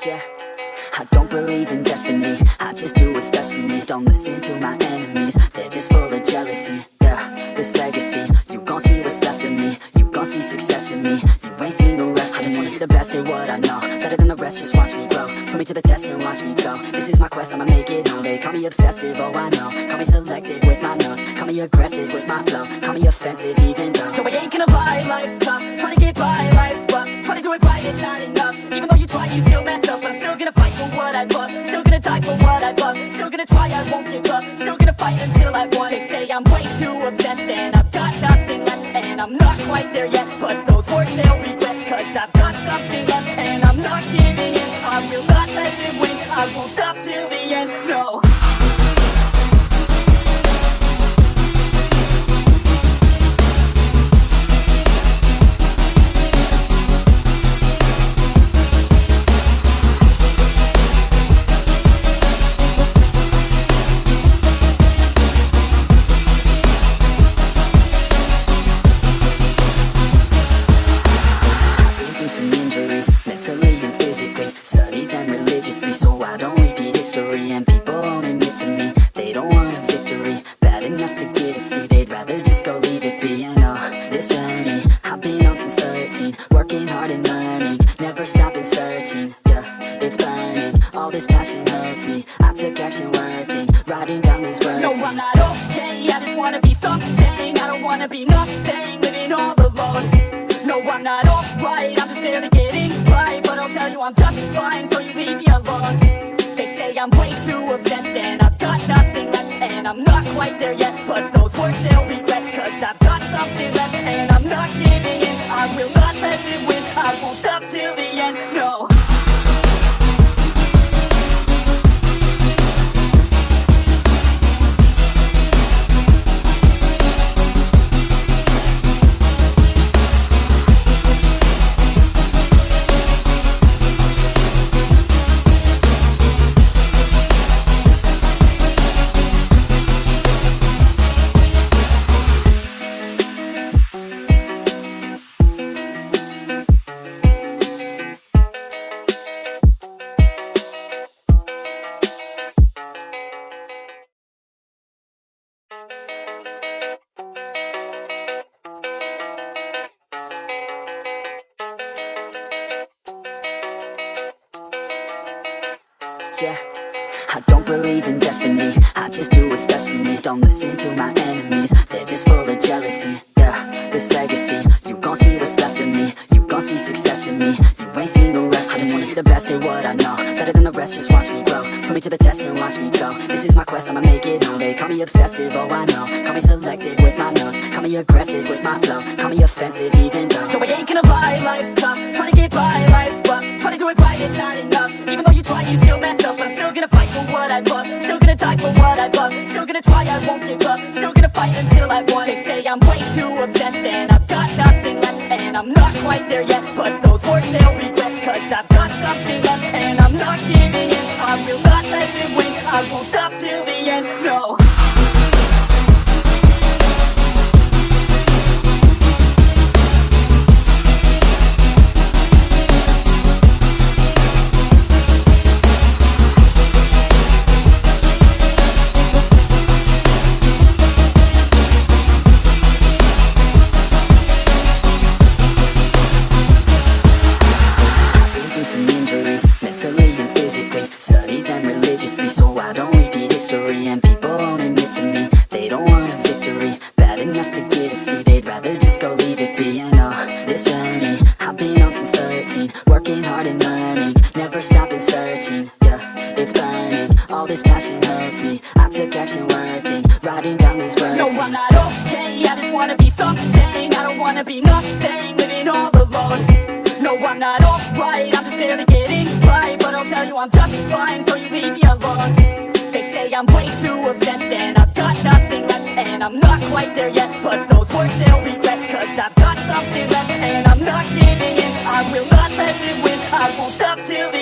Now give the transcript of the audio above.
Yeah, I don't believe in destiny, I just do what's best for me. Don't listen to my enemies, they're just full of jealousy. Yeah, this legacy, you gon' see what's left of me. You gon' see success in me, you ain't seen the rest of me. I just wanna be the best at what I know, better than the rest, just watch me grow. Put me to the test and watch me go. This is my quest, I'ma make it known. They call me obsessive, oh I know. Call me selective with my notes, call me aggressive with my flow. Call me offensive even though Joe, I ain't gonna lie, life's tough. Trying to get by, life's rough. Trying to do it right, it's not enough. Even though you try, you still mess up. I'm still gonna fight for what I love, still gonna die for what I love. Still gonna try, I won't give up. Still gonna fight until I've won. They say I'm way too obsessed and I've got nothing left. And I'm not quite there yet, but those words they'll regret. Cause I've got something left and I'm not giving in. I will not let them win, I won't stop till the end, no. Mentally and physically, studied them religiously, so I don't repeat history. And people won't admit to me, they don't want a victory. Bad enough to get a C, they'd rather just go leave it be. I know, this journey, I've been on since 13. Working hard and learning, never stopping searching. Yeah, it's burning, all this passion hurts me. I took action working, writing down these words. No, I'm not okay, I just wanna be something. I don't wanna be nothing, living all alone. No, I'm not alright, I'm just there to getting right. But I'll tell you I'm just fine, so you leave me alone. They say I'm way too obsessed and I've got nothing left. And I'm not quite there yet, but those words they'll regret. Cause I've got something left and I'm not giving in. I will not let them win, I won't stop till the end, no. Yeah, I don't believe in destiny, I just do what's best for me. Don't listen to my enemies, they're just full of jealousy. Yeah, this legacy, you gon' see what's left of me. You gon' see success in me, you ain't seen the rest of me. I just wanna be the best at what I know, better than the rest, just watch me grow. Put me to the test and watch me go. This is my quest, I'ma make it known. They call me obsessive, oh I know. Call me selective with my notes, call me aggressive with my flow. Call me offensive even though Joe, I ain't gonna lie, life's tough. Trying to get by, life's rough. Trying to do it right, it's not enough. Even though you try, you still mess up. I'm still gonna fight for what I love, still gonna die for what I love. Still gonna try, I won't give up. Still gonna fight until I've won. They say I'm way too obsessed and I've got nothing left. And I'm not quite there yet, but those words they'll regret. Cause I've got something left and I'm not giving in. I will not let them win, I won't stop till the end, no. Mentally and physically, studied them religiously, so I don't repeat history. And people won't admit to me, they don't want a victory. Bad enough to get a C, they'd rather just go leave it be. I know, this journey, I've been on since 13. Working hard and learning, never stopping searching. Yeah, it's burning, all this passion hurts me. I took action working, writing down these words. No, I'm not okay, I just wanna be something. I don't wanna be nothing, living all alone. No, I'm not alright, I'm just there to getting right. But I'll tell you I'm just fine, so you leave me alone. They say I'm way too obsessed and I've got nothing left. And I'm not quite there yet, but those words they'll regret. Cause I've got something left and I'm not giving in. I will not let them win, I won't stop till the